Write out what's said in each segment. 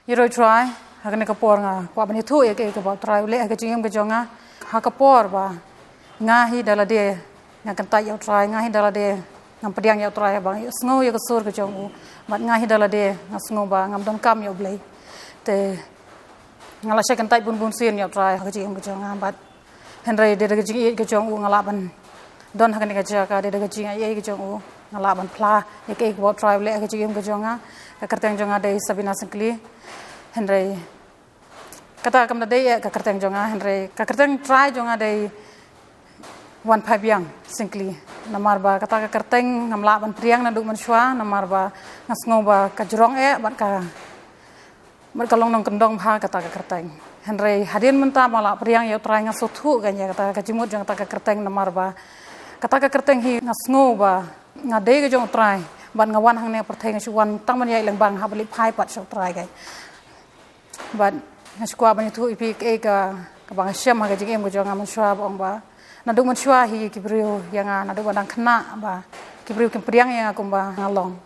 Yero try hakane kapor nga kwa bani thu ke ba try le ha jing ke jonga ha kapor ba ngahi dalade nga kanta yo try ngahi dalade ngam pediang yo try ba sngo yo kasur ke jongu mat ngahi dalade nga sngo ba ngam don kam yo blai te ngala she kanta bun sin yo try ha jing ke jonga bat henry de ke jing ke jongu ngala ban don hakane ke jaka de ke jing ai ke jongu ngala ban pla ke ba try le ha jing ke jonga kerteng jonga de Sabina Sengkli Henry kata kam dai ka kerteng jonga Henry ka kerteng try jonga dai wan phabiang Sengkli namar ba kata ka kerteng ngamla ban priang na du manshwa namar ba ngasngo ba ka jrong bat kalong nong kendong bha kata ka kerteng Henry hadin menta mala priang yo try ngasothu ganya kata ka jimut jong kata ka kerteng namar ba kata ka kerteng hi ngasngo ba ngadei ka jong try ban ngawan hang ne pertheng chuan tang man yai lengbang ha bali phai pat so try gai ban ngskwa ban thu ipi ke ka bang syam ha jing em go jong am shwa bong ba na du man shwa hi ki brio yang na du ban khna ba ki brio ki priang yang akum ba ngalong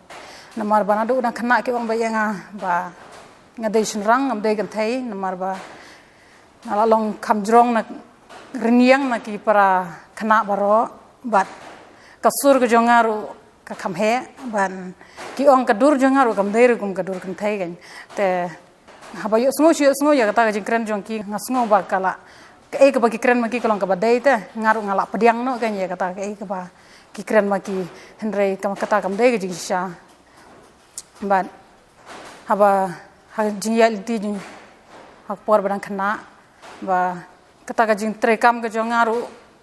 namar ba na du dan khna ki bong ba yang ba ngadei shin rang am dei gan thai namar ba na long kham jrong na riniang na ki para khna baro bat kasur go jongaru ka kham he ban ki ong ka dur jongaru kam dei kum ka dur kan thai gan te haba yo sngo ya kata jing kren jong ki ngasngo ba kala ke ba ki kren ma ki kolong ka badai te ngaru ngala pediang no kan ya kata ke ba ki kren ma ki henry kam kata kam dei jing sha ban haba ha jing ya ti jing ha por badang khna ba kata ka jing tre kam ka jong ngaru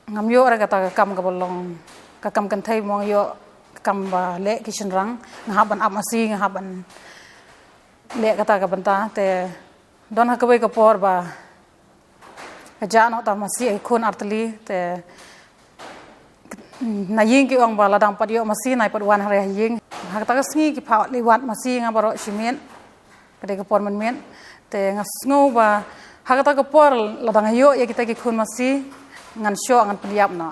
ngam yo ra kata ka kam ka bolong ka kam kan thai mong yo kam ba le ki shin rang ngaban amasi ngaban le kata ka banta te don ha ka bai ka por ba ja no ta masi ai khun artli te na ying ki ong ba ladang pat yo masi nai pat wan hare ying ha ta ka sngi ki pha li wat masi nga baro shimen ka de ka por man men te nga sngo ba ha ka ta ka por ladang yo ya kita ki khun masi ngan sho ngan priap no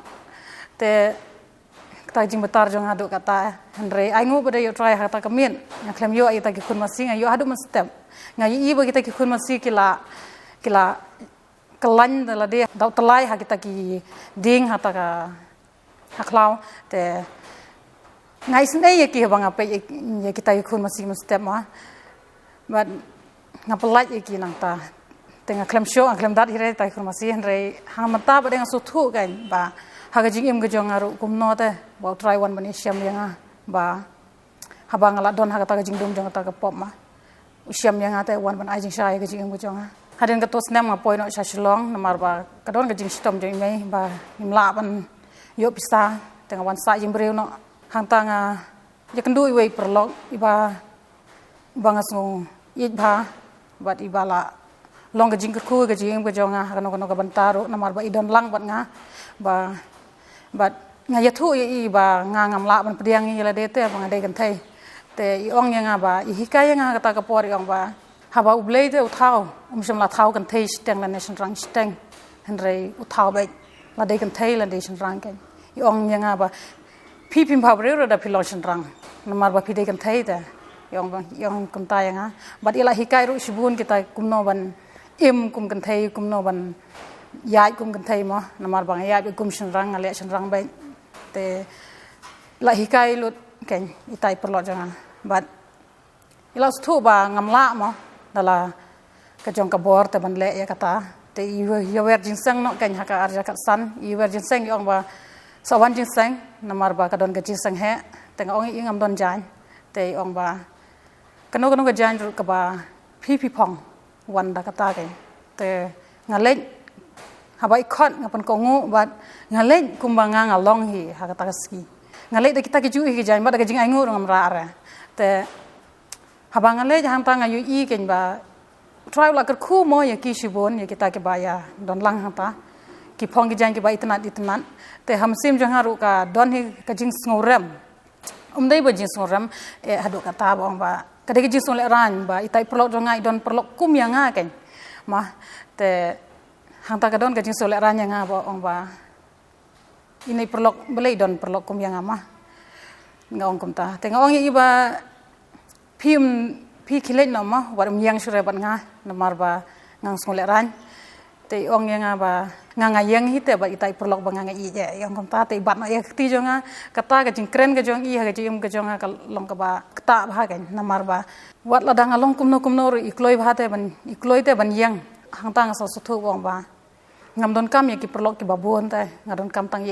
te ta jing betar jong adu kata Henry ai ngu bade yo try hata kamien nga klem yo ai ta ki khun masi nga yo adu mas step nga yi ba kita ki khun masi kila kelan dala de dau telai ha kita ki ding hata ka haklau te ngai sne ye ki bang apa ye kita ki khun masi mas step ma but nga pelaj ye ki nang ta tenga klem show klem dat hire ta khun masi Henry hang mata ba de nga su thu kan ba haga jing im gejong aru kumno te ba try one mani syam yang ba haba ngala don haga ta jing dum jong ta ka pop ma syam yang te one ban ai jing sha ge jing im gejong hadin ka tos nem ma poi no sha shlong namar ba ka don ge jing stom jing mai ba imla ban yo pisa tengah wan sa jing breu no hang ta nga ya kendu wei perlok iba ngasngo i ba bat ibala long ge jing ku ge jing im gejong ha no ka bantaru namar ba idon lang bat nga ba but nga yathu i ba nga ngamla ban pediang i la de te ba ngadei kan thai te i ong yang ba i hikai nga kata ka por i ong ba haba ublei te uthau sham la thau kan thai steng la nation rang steng henry uthau ba la de kan thai la nation rang kan i ong yang ba pi pim pa bre da pilation rang namar ba pi de kan thai te yong kum ta yang but i la hikai ru shibun kita kumno ban im kum kan thai kumno ban yai kum kan thai mo namar bang yai kum shin rang ale shin rang bai te la hikai lut ken itai perlo jangan but ila stu ba ngamla mo dala ka jong ka bor te ban le ya kata te yo wer jing sang no ken haka arja ka san i wer jing sang yong ba sawan jing sang namar ba ka don ka jing sang he te ngong i ngam don jan te ong ba kanu ka jan ru ka ba pi phong wan da kata ke te ngale haba ikot ngapan kongu bat ngalek kumbanga ngalong hi ha kata ski ngalek de kita ki ju hi jan ba de jing aingu ngam ra ara te haba ngalek hang ta ngayu i ken ba try la ka khu mo ya ki shibon ya kita ke ba ya don lang hang ta ki phong ki jan ki ba itna te hamsim jang haru ka don hi ka jing ngorem dei ba jing ngorem e hadu kata bong ba ka de jing le ran ba itai perlok jongai don perlok kum yang nga ken ma te hang ta ka don ka jing solek ranya nga ba ong ba ini perlok belai don perlok kum yang ama nga ong kum ta te nga ong i ba phim พี่คิดน้องมั้งว่ายังช่วยบัดงาน้ำมาบ่างสงเลรันแต่องยังบ่างยังฮิตแต่บัดอีไตปลอกบางงอีเจยังคำตาแต่บัดมาที่จงกตาก็จิงเครนก็จงอีก็จิงก็จงก็ลงก็บ่กตาบ่กันน้ำมาบ่วัดละดังลงคุมโนอีกลอยบ่แต่บันอีกลอยแต่บันยังหางตางสุดๆวงบ่งามดนกำยกิปลอกกิบบุนแต่งามดนกำตั้ง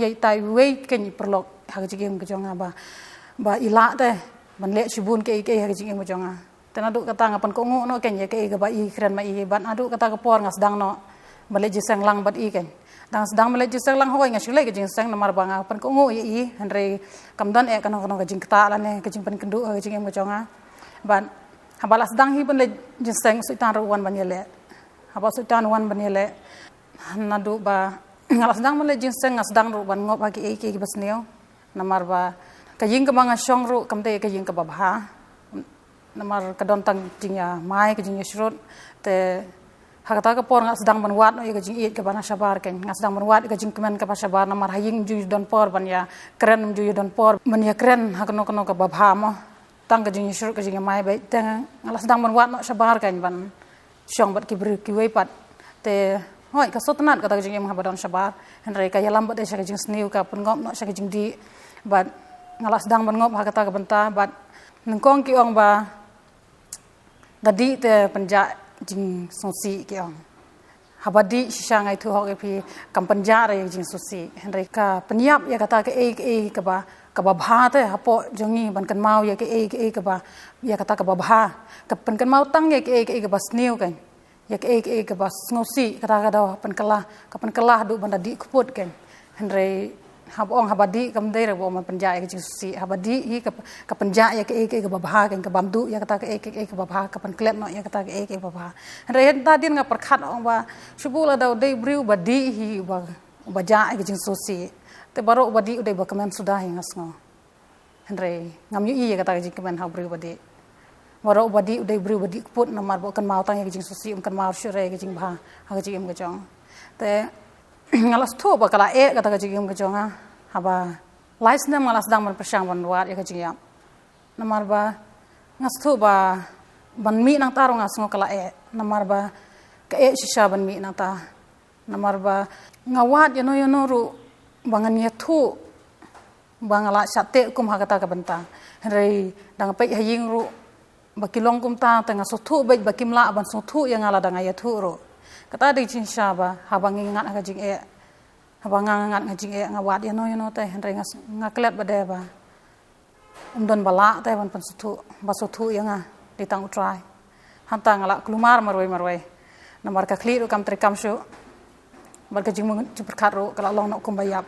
ยัยไตเวกันอีปลอกหากจิงก็จงบ่อีละแต่มันเละชิบุนke hak jing mo jonga tanadu kata ngapan ko ngo no ken ye ke ga ba i kren ma i ban adu kata ko por ngas dang no male ji sang lang bat i ken dang sedang male ji sang lang hoi ngas le ke jing sang namar bang pan ko ngo i henre kamdan e kana kana jing ta la ne ke jing pan kendu hak jing mo jonga ban habalas dang hi ban le jing sang suitan ruan ban ye le haba suitan wan ban ye le nadu ba ngalas dang male jing sang ngas dang ru ban ngop ha ke basneo namar ba kajing ke mga syong ru kamte kajing ke babha namar kadon tang jingya mai kajing yusrut te hakata ka por ngas sedang menwat no kajing iit ke bana sabar ken ngas sedang menwat kajing kemen ke sabar namar haying ju don por ban ya keren ju don por men ya keren hakno ke babha mo tang kajing yusrut kajing mai bai te ngas sedang menwat no sabar ken ban syong bat ki wei pat te hoi ka sotnat kata kajing em habadon sabar henre ka yalam bat sa kajing sniu ka pengop no sa kajing di bat ngalas dang ban ngop hakata ka benta bat nengkong ki ong ba dadi te penja jing sosi ki ong habadi sisa ngai thu hok pi kam penja re jing sosi henre ka penyap ya kata ke ka ba bha te hapo jongi ban kan mau ya ke ka ba ya kata ka ba bha ka pen kan mau tang ya ke ka ba sniu kan ya ke ka ba sosi kata ka do pen kelah du ban dadi kuput kan henre habong habadi kamdai rebo man penja ke susi habadi hi ka penja ya ke babha ke bamdu ya kata ke babha ka panklet no ya kata ke babha rehen tadin nga perkhat ong ba subula daw dei briu badi hi ba ja ke susi te baro badi udai ba kamen sudah hi ngasngo henre ngam yu ya kata ke kamen ha briu badi baro badi udai briu badi put namar bo kan mau tang ke susi kan mau shure ke bha ha ke ke jong te ngalas thu ba kala kata ka jigim ka jonga haba lais na ngalas dang man persang ban wat ya ka jigya namar ba ngas thu ba ban mi nang taro ngas ngo kala namar ba ka shisha ban mi nang ta namar ba ngawat yono ru bangan ya thu bangala sate kum ha kata ka benta rei dang pe haying ru bakilong kum ta tanga so thu ba bakimla ban so thu yang ala dang ya thu ru kata di cinsha ba habang ingat ka jing habang ngat ngajing ngawat yono te henre ngaklet bade ba don bala te ban pansutu basutu yang ditang utrai hantang ala klumar marwai namar ka kli ru kam trikam shu bar ka jing perkat ru kala long no kumbayap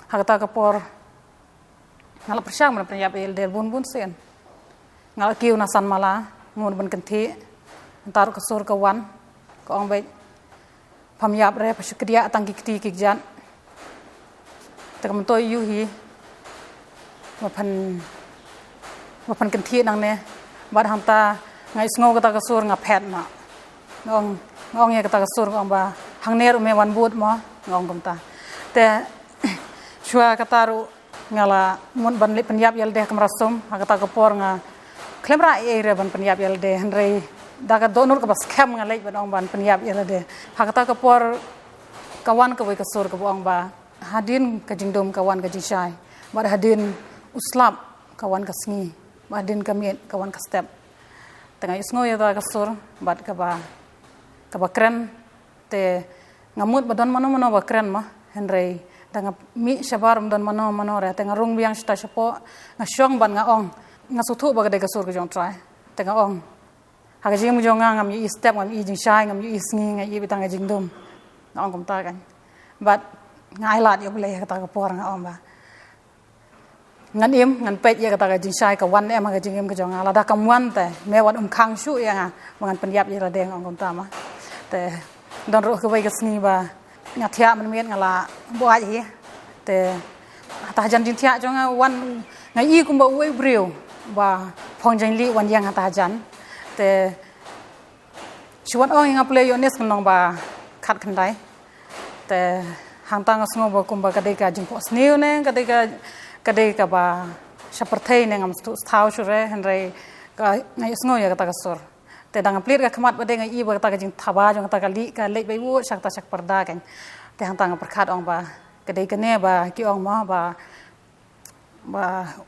hakata ka por ngala persyang man penyap el der bun sen ngala kiu nasan mala ngun ban kenti antar ka sur ka wan ko ong bai pamyap re pasukriya tangki kiti kikjan takam toy yu hi mapan kenti nang ne bad hanta ngai sngo kata ka sur nga phet na ngong ye kata ka sur ngong ba hang ner me wan but mo ngong kumta te shua kata ru ngala mun ban le penyap yel de kamrasum kata ka por nga klemra e re ban penyap yel de henrei daga donor ka bas kham nga lei ban ban penyap yel de hakata ka por kawan ka wei ka sur ka bong ba hadin ka jingdom kawan ka jishai bar hadin uslap kawan ka sngi badin ka miet kawan ka step tengah isngo ya ka sur bat ka ba kren te ngamut badon mano ba kren ma henrei danga mi shabar don mano re tengah rung biang sta shapo ngasyong ban nga ong ngasutu ba ka sur ka jong try tengah ong haka jing mo jonga ngam yi step ngam yi jing shai ngam yi sngi nga yi bitang jing dum ngam kom ta kan but ngai lat yo ble ka ta ka por nga om ba ngan im ngan pet ye ka ta ka jing shai ka wan em ka jing em ka jonga la da kam wan te me wan khang shu ya nga mangan penyap ye la de ngam kom ta ma te don ro ka bai ka sngi ba nga thia man met nga la bo ai hi te ta jan jing thia jonga wan nga yi kum ba we briu ba phong jang li wan yang ta jan te chuan ong nga play yones nong ba khat khan dai te hang tang sngo ba kum ba ka de ka jing pos new ne ka de ka ba shaparthei ne ngam stu thau shure henrei ka ngai sngo ya kata kasur te dang plir ka khamat bade ngai I ba kata ka jing thaba jong kata ka li ka lei bai wo sak ta sak parda kan te hang tang perkhat ong ba ka dei ka ne ba ki ong ma ba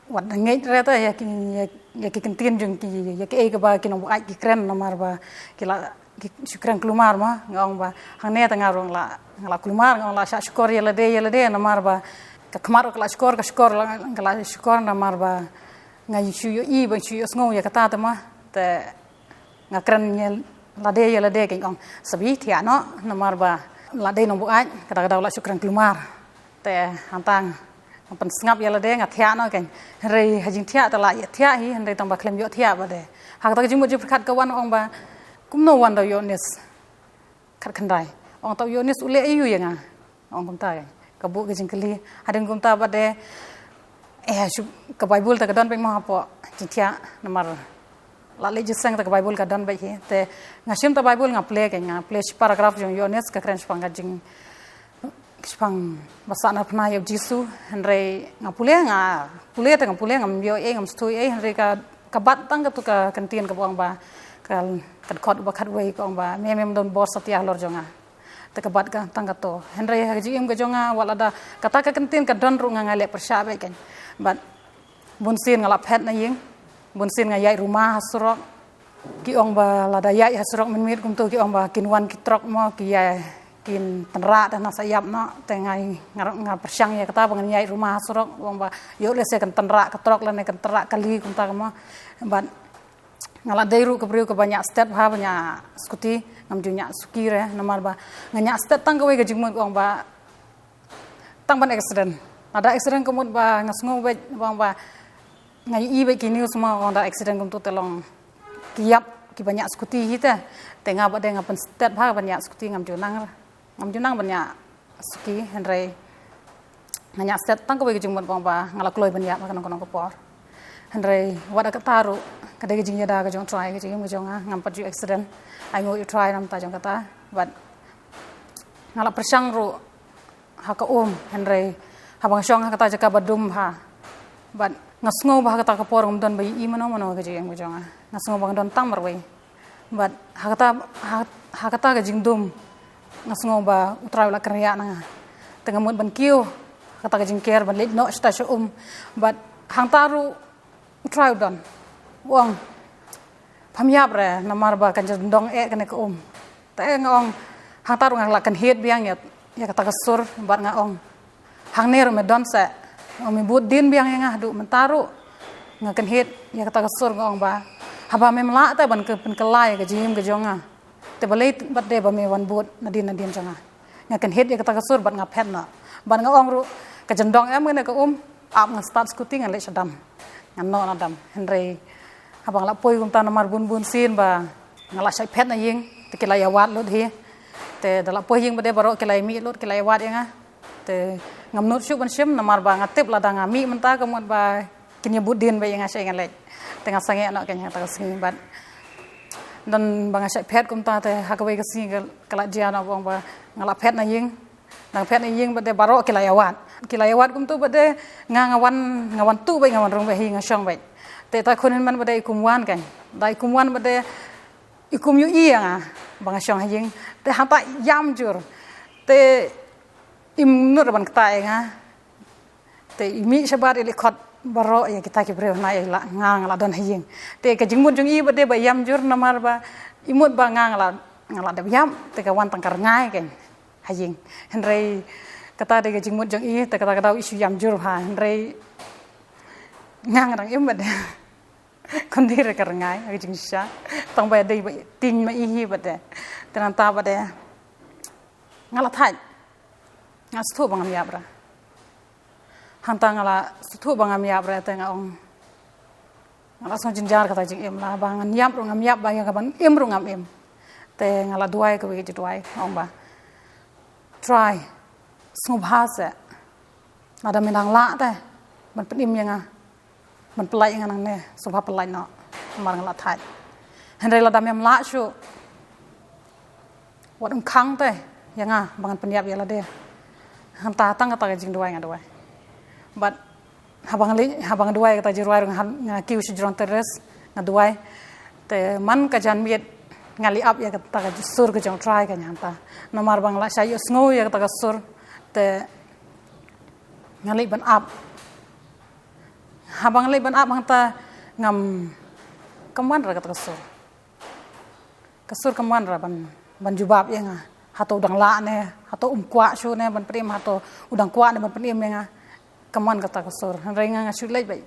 wat ngai reta ya ki kentin jong ki ya ki ka ba ki nong ai ki kren nomar ba ki la ki syukran kelumar ma ngong ba hang ne tang arong la ngala kelumar ngong la syak syukur ya de nomar ba ka khamar ka syukur la syukur nomar ba ngai syu I ba syu sngo ya kata ta ma te ngakran nye lade ke ong sabi thia no nomar ba lade no bu ai kada la syukran kelumar te hantang pen sngap ya lade nga thia no kan rei hajing thia ta la ya thia hi rei tong ba klem yo thia ba de hak ta jing mu ju khat ka wan ong ba kum no wan do yo nis khat khandai ong to yo nis ule yu ya nga ong kum ta ka bu ke jing kali hadeng kum ta ba de shu ka bible ta ka don peng ma po jing thia nomar la le jisang ta ka bible ka don ba hi te ngashim ta bible nga play paragraph jong yo nis ka kren spang ka jing spang masana pna yo jisu henry ngapule ngam yo ngam stui henry ka bat tang ka tu ka kantin ka bang ba ka khot ba khat wei ko ba mem don bor satya lor jonga ta ka bat ka tang ka to henry ha ji ga jonga wala da kata ka kantin ka don ru nga le persha ba kan bat bunsin ngala phet na ying bunsin nga yai rumah hasrok ki ong ba la da yai hasrok min kum to ki ong ba kinwan ki trok mo ki ya kin tenra dan sayap no tengai ngar persyang ya kata bangan yai rumah surok wong ba yo le se kan tenra ketrok le kan terak kali kunta kama ban ngala deiru ke priu ke banyak step ha banyak skuti ngam junya sukire nomar ba nganya step tang gawe ke jingmut wong ba tang ban accident ada accident kumut ba ngasngo be wong ba ngai I be ki news ma wong da accident kum tu telong kiap ki banyak skuti hita tengah ba de ngapen step ha banyak skuti ngam junang banyak suki henry nganya set tang ko be jing bon ba ngala kloi banyak makan kono ko por henry wada ka taru ka de jing yada ka jong try ka jing jong ngam pat ju accident ai ngo try nam ta jong kata but ngala persang ru ha ka henry habang syong ha kata jaka badum ha but ngasngo ba kata ka por don bai I mano ka jing jong ngasngo bang don tang marwei but ha kata ka jing dum ngasngo ba utrai la kerja nanga tengah mut ban kiu kata ka jingker ban leit no station but hang taru utrai don wong phamyap re namar ba kan dong kan ka te ngong hang taru ngala kan het biang ya kata ka sur bat ngaong hang ner me don sa me but din biang nga du mentaru ngakan het ya kata ka sur ngong ba haba me mla ta ban ke pen kelai ka jim ka jonga te balai bat de ba me wan bot nadin janga ngakan het ya kata kasur bat ngapet na ban ngaong ru ka jendong ngene ka ap nga start skuting le sadam nganno nadam henry habang la poi kum ta namar bun sin ba ngala sai pet na ying te kila ya wat lot hi te dala poi ying ba de baro kila mi lot kila ya wat nga te ngam not syu ban sim namar ba ngatip la danga mi menta ka mot ba kinya budin ba yang asai ngale tengah sange no kanya ta sing bat dan bang asai pet kum ta te hakawai ka sing kala jiana bang ba ngala pet na ying nang pet na ying ba de baro kila ya wat kum tu ba de ngawan tu ba ngawan rong ba hi nga syong ba te ta khun man ba de kumwan kan dai kumwan ba de ikum yu I nga bang syong ying te hata yam jur te im nur ban kta nga te imi sabar ile khot baro ya kita ki breu na la ngala don hiying te ka jingmun jung I ba de ba yam jur namar ba imut ba ngala de yam te ka wan tangkar ngai ken hiying henry kata de ka jingmun jung I te kata kata isu yam jur ha henry ngang rang im ba de kon dire ka ngai ka jing sha tong ba de ba ting ma I hi ba de tenan ta ba de ngala thai ngastu bangam ya bra hantang ala sutu bangam ya berata ngaong ngala song jinjar kata jing em la bangan yap ru ngam yap bang kaban em ru ngam em te ngala duai ko wi duai ong ba try sngubhase ada menang la te man penim yang man pelai yang nang ne subha pelai no mar ngala thai henry la dam yam la shu wadum khang te yang bangan penyap ya la de hanta tang kata jing duai ngadoi but habang duai kata jiruai nga kiu si jron teres ngaduai te man ka jan miet ngali up ya kata ka sur ka jong try ka nyanta nomar bang la sayo sngo ya kata ka sur te ngali ban up habang ngali ban up hangta ngam kaman ra kata ka sur kaman ra ban jubab ya nga hato udang la ne hato kwa shu ne ban prim hato udang kwa ne ban prim nga kaman kata ka sur renga nga shulai bai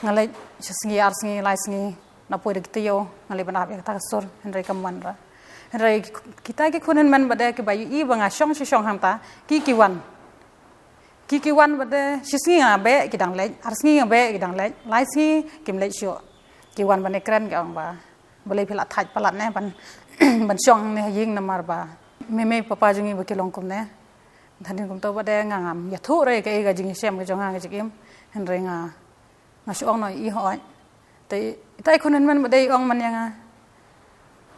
ngalai singi ar singi lai singi na poi de yo ngalai ban ab ya kata ka sur henry kaman ra henry kita ki kunen man bade ki bai I banga shong hamta ki wan bade singi nga be ki dang lai ar singi nga be ki dang lai singi kim lai shu ki wan ban ekran ga ba boleh pila thaj palat ne ban shong ne ying namar ba meme papa jungi ba kilong kum ne thanin kum to bade ngam ya thu re ke ga jing sem ga jonga ga jikim henry nga shuong no I hoi te tai kunen man bade ong man yang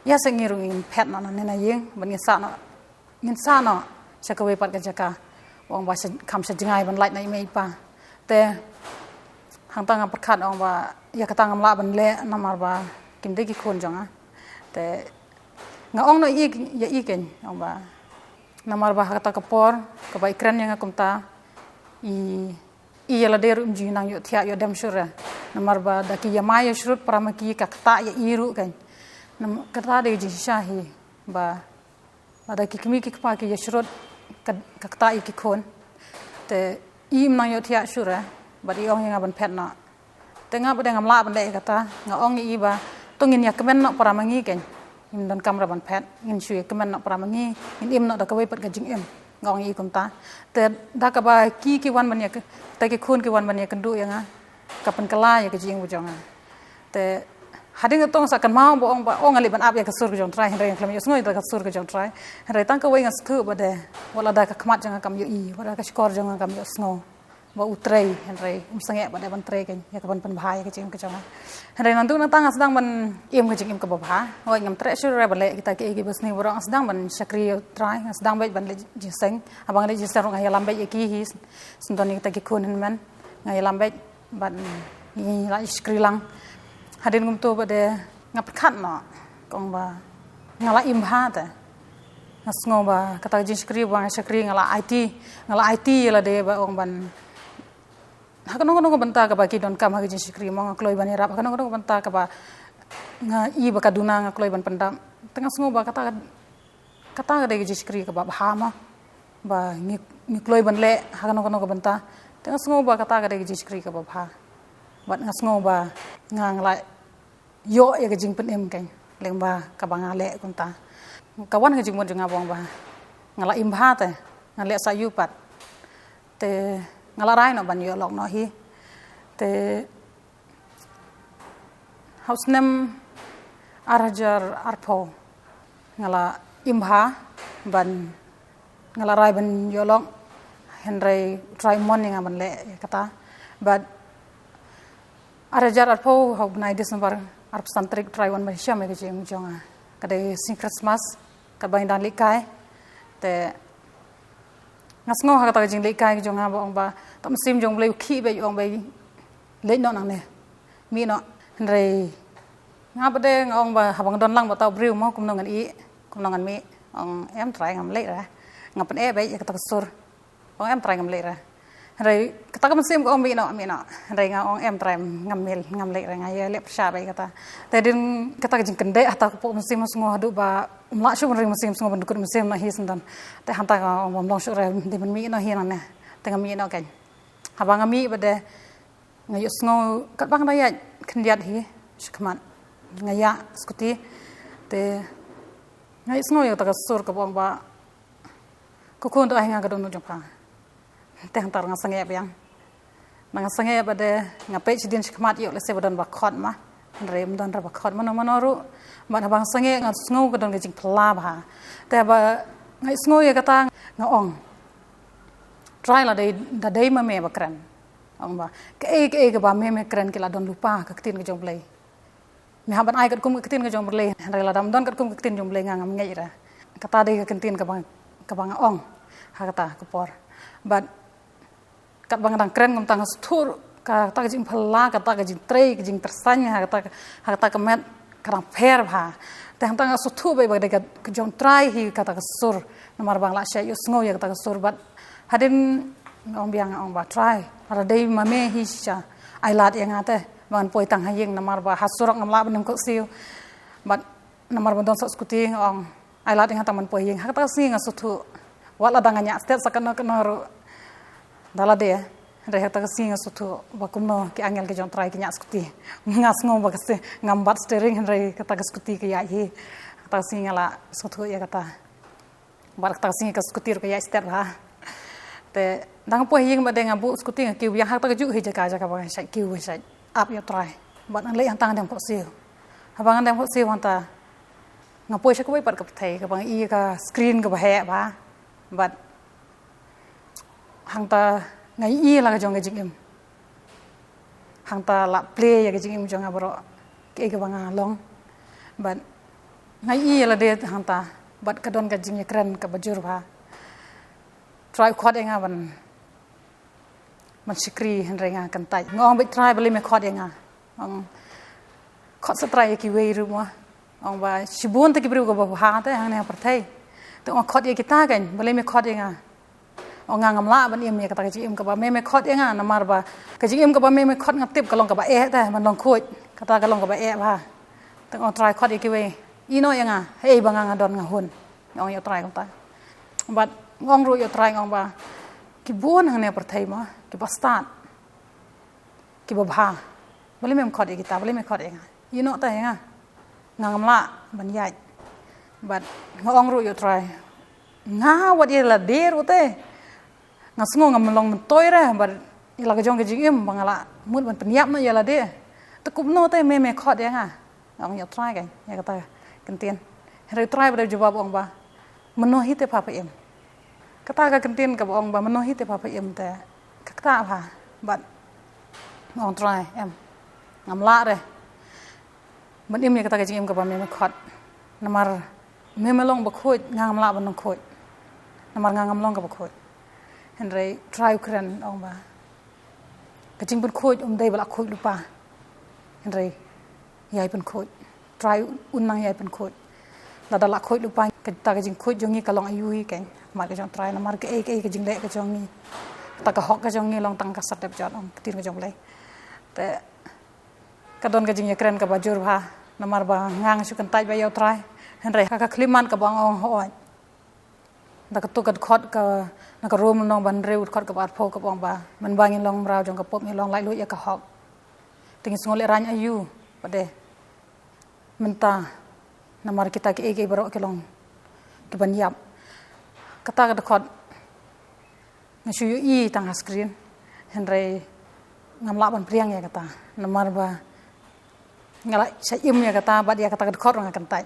ya sengirung in pet na ne na ying ban ngin sa no chakawe pat ga jaka ong ba kam sa jingai ban light na me pa te hang tang pakhat ong ba ya katang am la ban le namar ba kim de ki khon jonga te nga ong no I ken ong ba namar ba kata kapor ka ba ikran yang akumta I yala der umji nang yo thia yo dem shura namar ba daki yamaya shrut paramaki ka kata ya iru kan nam kata de ji shahi ba daki kimi ki pa ki yashrut ka kata I ki khon te im nang yo thia shura ba di ong yang ban phet na te nga ba de ngam la ban le kata nga ong I ba tungin ya kemen no paramangi kan in don kamera ban phet in shu kemen no paramangi in im no da ka we pat ka jing im ngong I kumta te da ka ba ki wan ban ya te ki khun ki wan ban ya kendu yang ka pen kala ya ka jing bu jonga te hading tong sa kan mau bo ong ali ban ab ya ka sur ka jong trai hen klam yo snoi da ka sur ka jong trai hen tang ka we ngas ku ba de wala da ka khmat jonga kam yo I wala ka skor jonga kam yo sngo ba utrei henry sange ba de ban tre kan ya ka ban bhai ka jing ka jonga henry nandu na tang asdang ban im ka jing im ka ba bha hoi ngam tre shur re ba le kita ki bas ni borang asdang ban shakri trai asdang bai ban le jiseng abang le jiseng ngai lam bai ki hi sindoni kita ki kunen man ngai lam bai ban ni la shakri lang hadin ngum to ba de ngap khat no kong ba ngala im bha ta ngasngo ba kata jing shakri ngala IT la de ba ong ban hakono banta ka ba ki don kam ha jing shikri mo kloi ban rap hakono banta ka ba nga I ba kaduna nga kloi ban pandam tengah sngo ba kata ka de jing shikri ka ba ha ma ba ni kloi ban le hakono banta tengah sngo ba kata ka de jing shikri ka ba ha bat nga sngo ba ngang la yo ya ka jing pen em kan leng ba ka ba nga le kunta kawan ka jing mo nga bong ba ngala im bha te ngale sa yu pat te ngalarai no ban yo lok no hi te hausnem arajar arpo ngala imha ban ngalarai ban yo lok henry try morning ban le kata but arajar arpo hob nai December arp santrik try one ban sham ke jing jonga kade sing Christmas ka ban dan likai te ngasngo ha kata jing likai jonga ba ong ba tam sim jong blei khi be ong bei le no nang ne mi no re nga ba de ong ba habang don lang ba taw briu mo kum no ngan mi ong em trai ngam le ra ngap e be ya kata sur ong em trai ngam le ra re kata kam sim ko ong mi no re nga ong em trai ngam le ra nga ye le psa be kata te din kata jing kende ata ko sim sngo hadu ba la shu ring sim sngo ban kur sim na hi sandan te hanta ka ong long shu re di ban mi no hi na ne te ngam mi no kan habang ami bade ngayo sngo kat bang daya kendiat hi shikman ngaya skuti te ngai sngo yo ta sur ka bong ba ko kun to hinga ka don no jong te hantar nga sange yang nga sange bade nga pe chidin shikmat yo le se badon ba khot ma rem don ra ba khot ma no manoru ba habang sange nga sngo ka don ga jing pla ba te ba ngai sngo yo ka ta nga ong try la da dei ma me bakran ong ba ke ba me kran ke la don lupa ka tin ke jong play me haban ai kat kum ke tin ke jong play re la dam don kat kum ke tin jong play ngam ngai ra kata de ke tin ka bang ong ha kata ko por but kat bang dang kran ngam tang stur kata kejing pala kata kejing trei kejing tersanya kata kemet karang per ha teh tang sutu be bagde kejong try hi kata kesur nomor bang la sya yus ngo ya kata kesur bat hadin ong biang ong ba try ada dei mame hi sya ai lat yang ate ban poi tang hayeng nomor ba hasurok ngamla benem ko siu bat nomor ban don skuti ong ai lat yang taman poi yang kata sing sutu wala danganya step sakana kenor dala de reha ta singa sutu bakumno ki angel ke jon try ki nya skuti ngas ngo bagase ngambat steering re kata skuti ke ya hi kata singa la sutu ya kata barak ta singa skuti ke ya step ha te dang po hing ba de ngabu skuti ki ya ha ta ju hi jaka ba sai ki wa sai up ya try bat ang le antang dang ko siu habang dang ko siu hanta ngapo sa ko bai pat ka thai ka bang i ka screen ka ba he ba but hang ta ngai i la ka jong ga jing hang ta la play ya ga jing jong abro ke ga bang long but ngai i la de hang ta but ka don ga jing kren ka bajur ba try khot enga ban man sikri hen renga kan tai ngong bai try bali me khot enga ong khot sa try ki wei ru mo ong ba shibun ta ki bru ga ba ha ta hang ne par thai to khot ye kita kan bali me khot enga ong ngam la ban em ye kata ji em ka ba me khot enga na mar ba ka ji em ka ba me khot ngatip ka long ka ba e ta man long khoi kata ka long ka ba e ba to ong try khot ye ki we i no enga hei ba nga don nga hun ong yo try ka ta but ngong ru yo try ngong ba ki bon hang ne par thai ma ki ba start ki ba bha bali me khot ye kita bali me khot enga i no ta enga ngam la ban yai but ngong ru yo try nga wat ye la der wote ngasngo ngam long men toy ra bar ila ga jong ga jing bangala mut ban penyap no ya la de te kup no te me khot ya nga ngam yo try ga ya kata kentien re try bar jawab ong ba meno hi te pa pa em kata ga kentien ka ong ba meno hi te pa pa em te kata ba but ngong try em ngam la re man em ya kata ga jing ka ba me khot namar me long ba khoi ngam la ban no khoi namar ngam long ka ba khoi Henry try keren ong ba kajing pun khoi dei bala khoi lupa Henry yai pun khoi try unang yai pun khoi la dala khoi lupa ta kajing khoi jongi kalong ayu hi ken mar ka jong try na mar ke kajing le ka jongi ta ka hok ka jongi long tang ka sat dep jot ong tin ka jong le te ka don kajing ya keren ka bajur ba na mar ba ngang su kan tai ba yo try Henry ka kliman ka bang ong hoi da ka tu ka khot ka na ka rom nong ban reu khot ka bar pho ka bong ba man bangin long rao jong ka pop ni long lai lu ya ka hok ting sngol ran ayu pade menta namar kita ke ege baro ke long ke ban yap kata ka khot ngashu yu i tang screen Henry ngam la ban priang ya kata namar ba ngala sa im ya kata ba dia kata ka khot ngak kan tai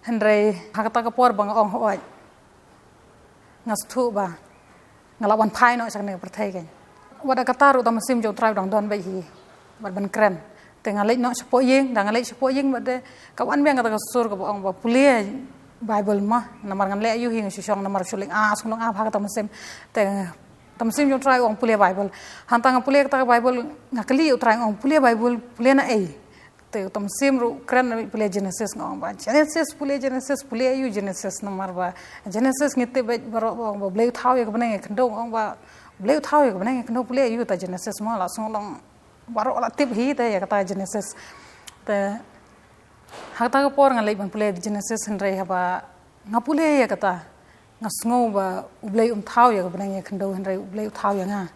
Henry ha kata ka por bang ong hoi ngas thu ba ngalawan phai no sak ne par thai gen wada kataru tam sim jo trai dang don bai hi bat ban kren te ngalai no sapo yeng dang ngalai sapo yeng bade ka wan beng ka sur ka ong ba pulia bible ma namar ngam le ayu hi ngi shong namar chuling a sung long a pha ka tam sim te tam sim jo trai ong pulia bible hantang pulia ka bible ngakali utrai ong pulia bible pulia na ei te tam sim ru kren pulia genesis ngong ba genesis pulia yu genesis namar ba genesis ngite ba baro ong ba bleu thau ye ka bane khndo ong ba bleu thau ye ka bane khndo pulia yu ta genesis ma la sung long baro la tip hi te ya kata genesis te hakta ka por ngalai ban pulia genesis henrei ha ba ngapulia ya kata ngasngo ba bleu thau ye ka bane khndo henrei bleu thau ya nga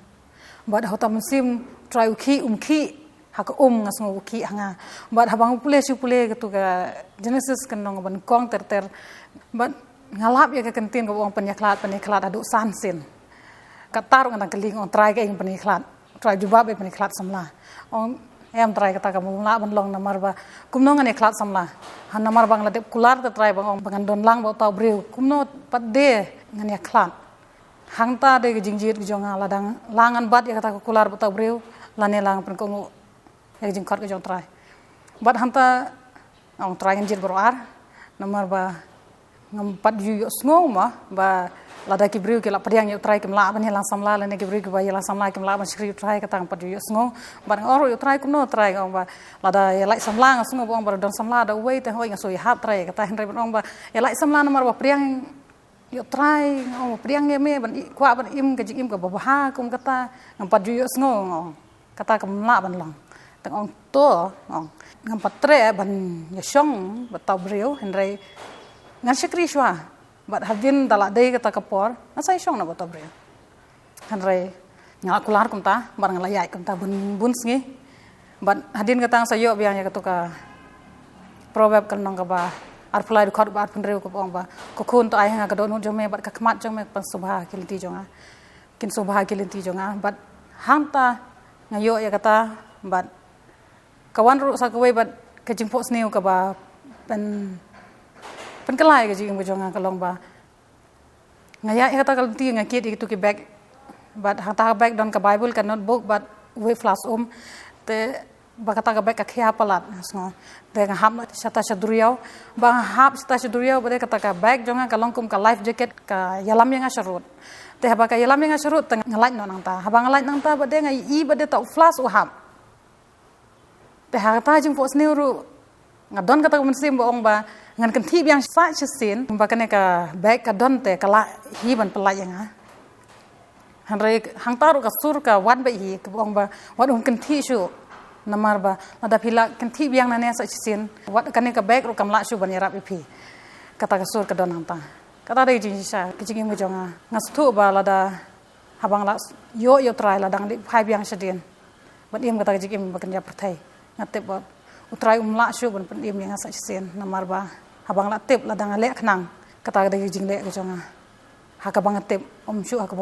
ba ha tam sim try khi hak ngasngo ki hanga but habang pule su pule gitu ga genesis kan nong ban kong ter but ngalap ya ka kentin ko ong penyaklat adu sansin katar ngan keling ong try ka ing penyaklat try jubab penyaklat samla ong em try kata ka mula ban long namar ba kumno ngan eklat samla han namar bang ladep kular ta try bang ong bangan don lang ba taw breu kumno pat de ngan eklat hangta de jingjir jonga ladang langan bat ya kata kular ba taw breu lane lang pen ko ek jing khot ka jong try bat hanta ong try ngin jir baro ar namar ba ngampat yu sngo ma ba lada kibriu ke la padiang yu trai kemla ban helang samla la ne kibriu ke ba helang samla kemla ban shri trai ka tang pat yu sngo ban oro yu trai kuno trai ong ba lada ya lai samla nga sngo bong ba don samla da wei te hoi nga so hap trai ka ta hen ban ong ba ya lai samla na mar ba padiang yu trai ong padiang ye me ban kwa ban im ka jing im ka ba ha kum kata ngampat yu sngo ong kata kemla ban long tang ong to ong ngampat tre ban ya shong ba tau breu hen ngan shikri shwa bat hadin dala dei kata kapor na sai shong na bota bre hanre ngala kular kumta bar ngala yai kumta bun sngi bat hadin kata sayo biang ya katuka proverb kan nong ka ba ar phlai khot ba punreu ko bong ba ko khun to ai ha ka don jome bat ka khmat jome pan subha kilti jonga kin subha kilti jonga bat hangta ngayo ya kata bat kawan ru sa kawai bat ka jingpo sneu ka ba pen kelai ke jing bojonga kalong ba ngaya kata kal ti ngakit itu ke bag but hata bag don ka bible ka notebook but we flash te ba kata ka bag ka khia palat sngo te nga hap sata saduriau ba hap sata saduriau ba kata ka bag jonga kalong kum ka life jacket ka yalam yang asharut te ba ka yalam yang asharut te ngalai no nang ta haba ngalai nang ta ba de ngai I ba de ta flash hap te hata jing fos neuru ngadon kata mensim boong ba ngan kenti biang sa chisin ba kane ka bag ka don te kala hi ban pelai nga hanre hang taru ka sur ka wan ba hi ka boong ba wan kenti shu namar ba ada pila kenti biang nane sa chisin wat kane ka bag ru kam la shu ban yarap ipi kata ka sur ka don anta kata dei jing sa kijing mo jonga ngastu ba lada habang la yo try la dang di phai biang shadin ban im kata kijing ba kan ya perthai ngatep ba utrai umla shu ban pendim yang sa sen namar ba habang la tip la dang le khnang kata de jing le ke jonga ha ka bang tip shu ha ka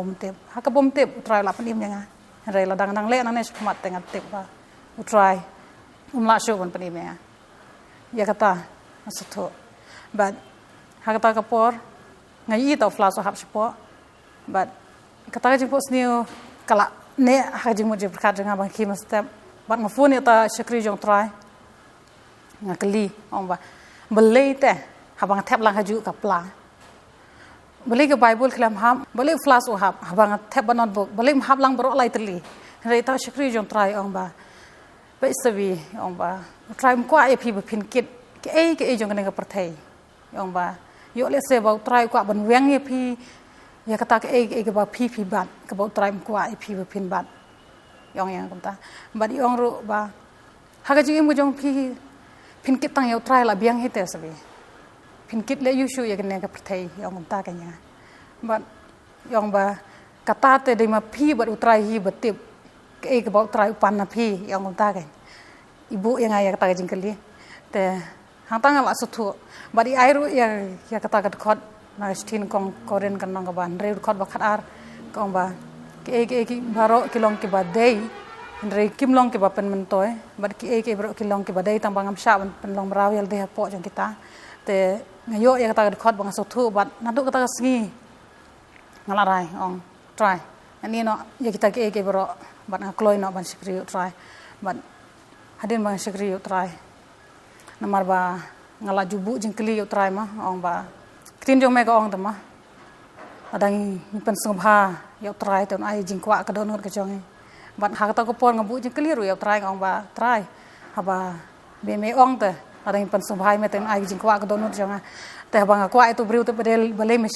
bom tip utrai la pendim yang re la dang le na ne khmat teng tip ba utrai umla shu ban pendim ya kata asutho but ha kata ka por ngai ta flash hap spo but kata jing pos new kala ne ha jing mo je berkat jonga bang ki step bat ngafun ta shakri jong try ngakli ong ba belai te habang thep lang haju kapla belai ke bible klam ham belai flash hap habang thep banon book belai hap lang bro lai tli rei ta shakri jong try ong ba pe savi ong ba try kwa e phi phin kit ke e jong ne ka perthai ong ba yo le se ba try kwa ban weng e phi ya kata ke e ke ba phi bat ke ba try kwa e phi phin bat yong yang kumta ba di ong ru ba ha ka jing mo jong phi pinkit tang yau try la biang hite sabi pinkit le yushu ya kene ka perthai yong ta kanya but yong ba kata te de ma phi ba utrai hi batip ke ba utrai pan na phi yong ta kan ibu yang ya kata jingkeli te hang tang la suthu ba di airu ya kata ka khot na stin kong koren kan nang ban re khot ba khat ar kong ba ke baro kilong ke ba dei Ndrei kimlong ke bapen mentoy bad ki ke bro kilong ke badai tambang am sha ban long raw yal de po jong kita te ngayo ya kata khot bang so thu bad nadu kata sngi ngalarai ong try ani no ya kita ke bro bad ngakloi no ban sikri try bad hadin bang sikri try namar ba ngala jubu jingkli try ma ong ba krin jong me ko ong tama adang pen sungha ya try ton ai jingkwa ka donor ka jong bat ha ta ko pon ngabu jing keliru ya try ngong ba try haba be me ong te ada pan subhai me ten ai jing kwa ko donut janga te bang kwa itu breu te bedel bale me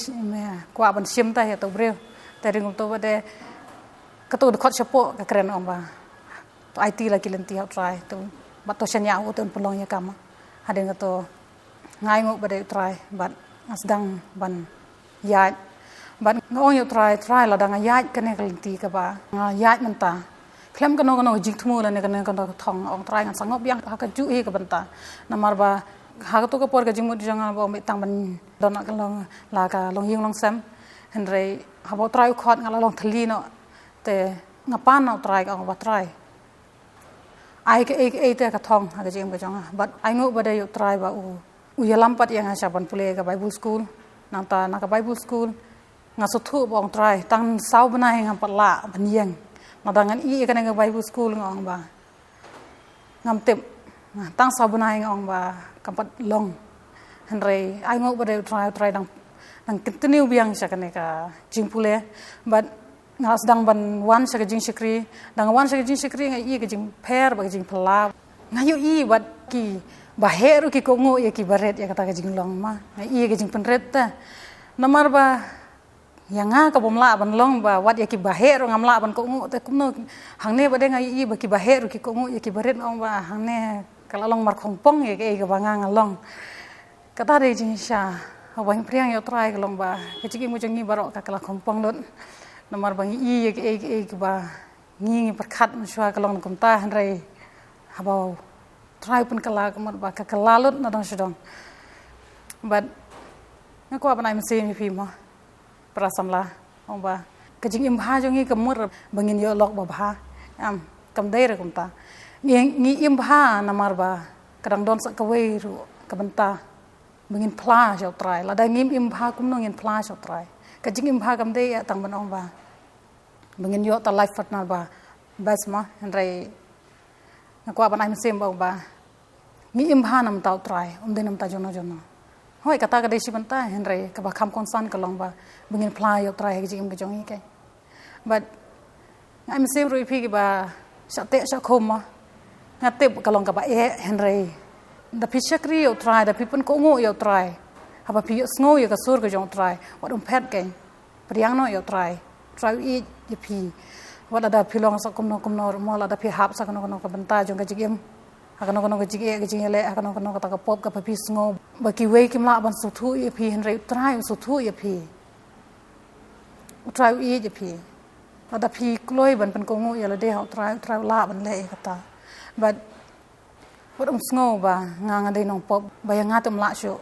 kwa ban sim ta ya to breu te ring to bade ka to khot chapo ka kren ong ba to IT la kilenti ha try to bat to shanya u ten pelong ya kam hadin ka to ngai ngo bade try bat asdang ban ya ban ngong yo try la dang ya kene kilenti ka ba ya menta klem kano jing thmu la ne kano thong ong try ngan sangop yang ha ka ju hi ka banta namar ba ha to ka por ka jing mu jang ba me tang ban don ka long la ka long ying long sam henrei ha bo try khot ngala long thali no te ngapan no try ka ba try ai ke te ka thong ha ka jing ba jang but ai ngo ba de yo try ba u yalam pat yang ha ban pule ka bible school nang ta na ka bible school ngaso thu bong try tang sau bana hang pat la ban yang madangan I kan nga bible school ngong ba ngam tip tang sabunai ngong ba kampat long Henry I ngok pada try dang continue biang sakane ka jingpule but ngas dang ban wan sa jing sikri dang wan sa jing sikri ngai ke jing pair ba jing pala ngayo but ki baheru ki kongo ye ki baret ya kata ke jing long ma ngai ke jing penret ta nomor ba yang ka bomla ban long ba wat ye ki baheru ngamla ban kongo ta kumno hangne ba de ngai ba ki baheru ki kongo ye ki baret ong ba hangne kala long mar khongpong ye ke bangang long kata de jing sha abang priang yo try kalong ba kecik mo jangi barok ka kala khongpong dot nomor bang ye ba ngi perkat muswa kalong kumta hanre habau try pun kala kamar ba ka kalalot na dong sedong but ngako apa nai mesin fi mo prasamla ong ba kecik imha jangi kamur bangin yo lok ba bha am kam dai ra kumta ngi imha nomor ba kadang don sak kawai ru kabenta bangin pla jau try la da ngim imha kumno ngin pla jau try kajing imha kam dei tang banong ba bangin yo ta life partner ba basma henrai ngako apa nai mesin ba ngi imha nam tau try denam ta jono hoi kata ka desi banta henrai ka ba kham konsan ka long ba bangin pla yo try kajing ke jongi ke but ngai mesin ru ipi ba sa te sa khoma ngate ka long ka ba henrai da pichakri yo try da pipun ko ngo yo try haba pi sngo yo ka sur ka jong try wat pet ke priang no yo try i ye pi wala da pilong sa kumno mo la da pi hap sa kono ka banta jong ka jigem hakano ka jige le hakano ka ta ka pop ka pi sngo ba ki we kim la ban su thu ye pi henre try su thu ye pi try i ye pi da pi kloi ban pen ko ngo yo la de ha try la ban le ka ta but wat sngo ba nga dei nong pop ba yang ngatum la shu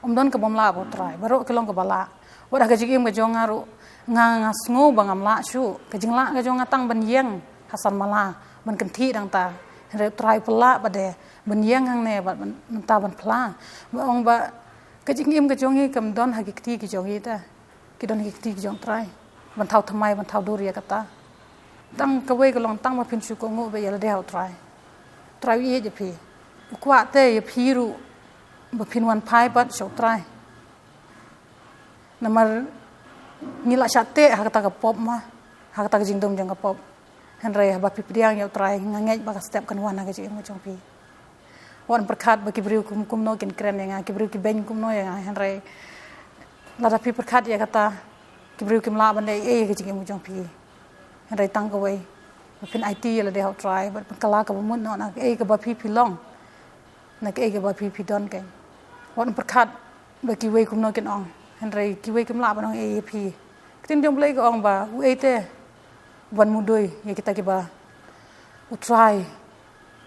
don ka bom la bo try baro kelong ka bala wat ga jigim ga jong aru nga sngo ba ngam la shu ka jing la ga jong tang ban yeng hasan mala ban kan thi dang ta re try pala ba de ban yeng hang ne ba ta ban pla ba ong ba ka jigim ga jong hi kam don ha ki thi ki jong hi ta ki don ki thi ki jong try ban thau thamai ban thau dur ya ka ta tang ka we ka long tang ma phin shu ko ngo ba ya de ha try ye je pi kwa te ye piru ba phin wan phai bat so try namar ngila chate ha ta ka pop ma ha ta ka jingdom jang ka pop henre ba pi priang yo try ngangej ba ka step kan wan ga ji mo chong pi wan perkhat ba ki briu kum no kin kren nga ki briu ki ben kum no nga henre la da pi perkhat ya kata ki briu kim la ban dei ga ji mo chong pi henre tang ka wei pin IT la de how try but kala ka mun no na ka ba pi long na ka ba pi don ke wan perkhat ba ki we kum no ken ong henre ki we kim la ban ong pi tin jom play ko ong ba u ete wan mudoi ye kita ki ba u try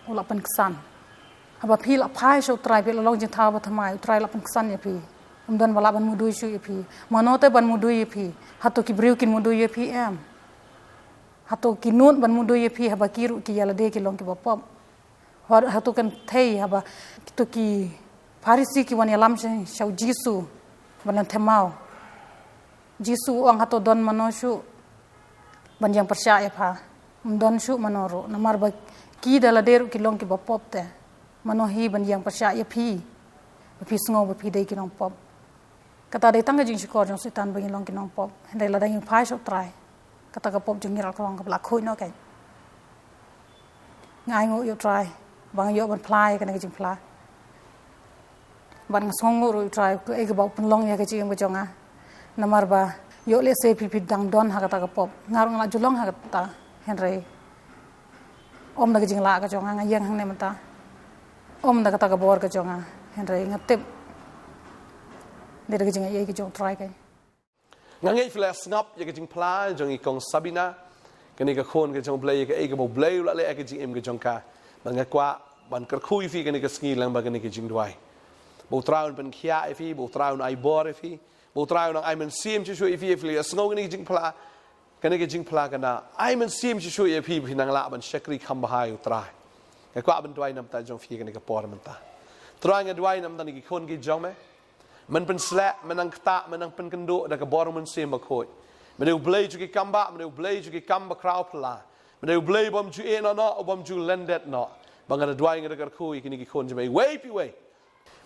u la pan ksan aba pi la phai so try pe long jin tha ba thamai u try la pan ksan ye pi don wala ban mudoi shu ye pi manote ban mudoi ye pi hato ki briu kin mudoi ye pi em hato kinun ban mudo ye pi haba kiru ki yala de ki long ki bapop hato kan thei haba to ki farisi ki wan yalam shau jisu ban themau jisu ang hato don manoshu ban yang percaya pha don shu manoro namar ba ki dala deru ki long ki bapop te manohi ban yang percaya pi sngo ba pi de ki long pop kata de tanga jing shikor jong sitan ba long ki long pop ndai la dang phai so try kata ka pop jengir kalong ka blak khoi no kai ngai ngo yo try bang yo ban plai kana jing pla ban song ngo ro try to e ga ba pun long ya ka jing ba jonga namar ba yo le se pi dang don ha kata ka pop ngar ngla julong ha kata henre om da jing la ka jonga nga yang hang ne mata om da kata ka bor ka jonga henre ngatep de ga jing ye ki jong try kai ngangai flash ngap ya jing pla jong i kong sabina kani ka khon ka jong play ka e ka bo play la le ka jing em ka jong ka bang kwa ban kar khui fi kani ka sngi lang ba kani ka jing duai bo traun ban khia e fi bo traun ai bor e fi bo traun ai men sim chu e fi fli sngo kani jing pla kani ka jing pla kana ai men sim chu e fi nang la ban shakri kham ba hai utrai ka kwa ban duai nam ta jong fi kani ka por man ta trai nga duai nam ta ni ki khon ki jong meมันเป็นแสละมันนังตะมันนังเป็นกันโดแต่กับบอร์มันเสียมาโคยมันเดือบเบลย์จุกิคัมบะมันเดือบเบลย์จุกิคัมบะคราวพลามันเดือบเบลย์บอมจูเอเนาะบอมจูเลนเด็ดเนาะบางกันด้วยกันกันคุยกินกี่คนจะไปเว้ยพี่เว้ย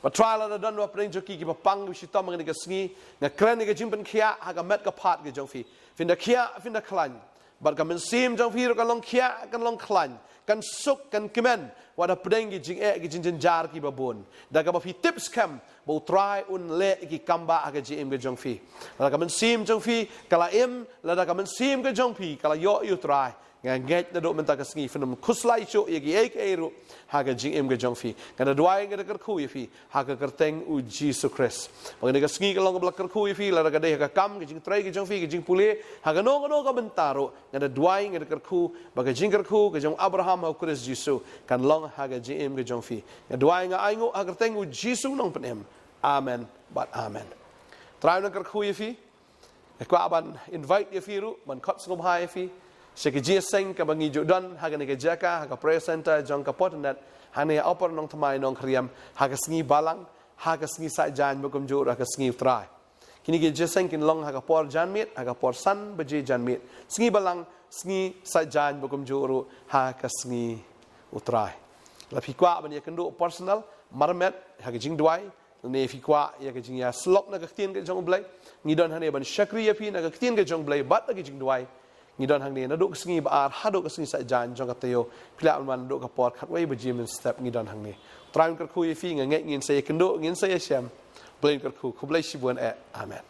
trial ada dan wa preng joki ki papang bi sitam ngani ka sngi nga kran ni ka jimpen khia ha ka met ka phat ge jong fi finda khia finda khlan bar ka men sim jong fi ro ka long khia kan long khlan kan suk kan kemen wa da preng gi jing e gi jin jar ki babon da ka ba fi tips kam bo try un le ki kamba aga ji em ge jong fi la ka men sim jong fi kala em la da ka men sim ge jong fi kala yo you try nget na do men ta ka sngi finum khuslai cho ye gi ek eru ha ga jing em ge jong fi kana dwai ge ka khu ye fi ha ka kerteng u Jesus Christ bang ne ka sngi ka long ka blak khu ye fi la ka de ka kam ge jing trai ge jong fi ge jing pule ha ga no ka bentaro ngada dwai ge ka khu ba ge jing ka khu ge jong Abraham ha Christ Jesus kan long ha ga jing em ge jong fi dwai nga ai ngo ha kerteng u Jesus nong penem amen but amen trai na ka khu ye fi kwa ban invite ye fi ru ban khot sngom ha ye fi Sekejia seng ka bangi Jordan haga ne jaka haga prayer center jong ka potnet hane opor nong thamai nong khriam haga sngi balang haga sngi sa jan bokum jor haga sngi trai kini ge jeseng kin long haga por janmit haga por san beje janmit sngi balang sngi sa jan bokum jor haga sngi utrai la fikwa ban ye kendo personal marmet haga jing dwai ne fikwa ye ge jing ya slok na ka tien ge jong blai ngi don hane ban shakri ya fi na ka tien ge jong blai bat ge jing dwai ni don hang ni na duk sngi ba ha duk sngi sa jan jong ka teo pila man duk ka pot khat wei bejim step ni don hang ni trai ka khu ye fi nga nge ngin se kendo ngin se shem blame ka khu blai shi bon amen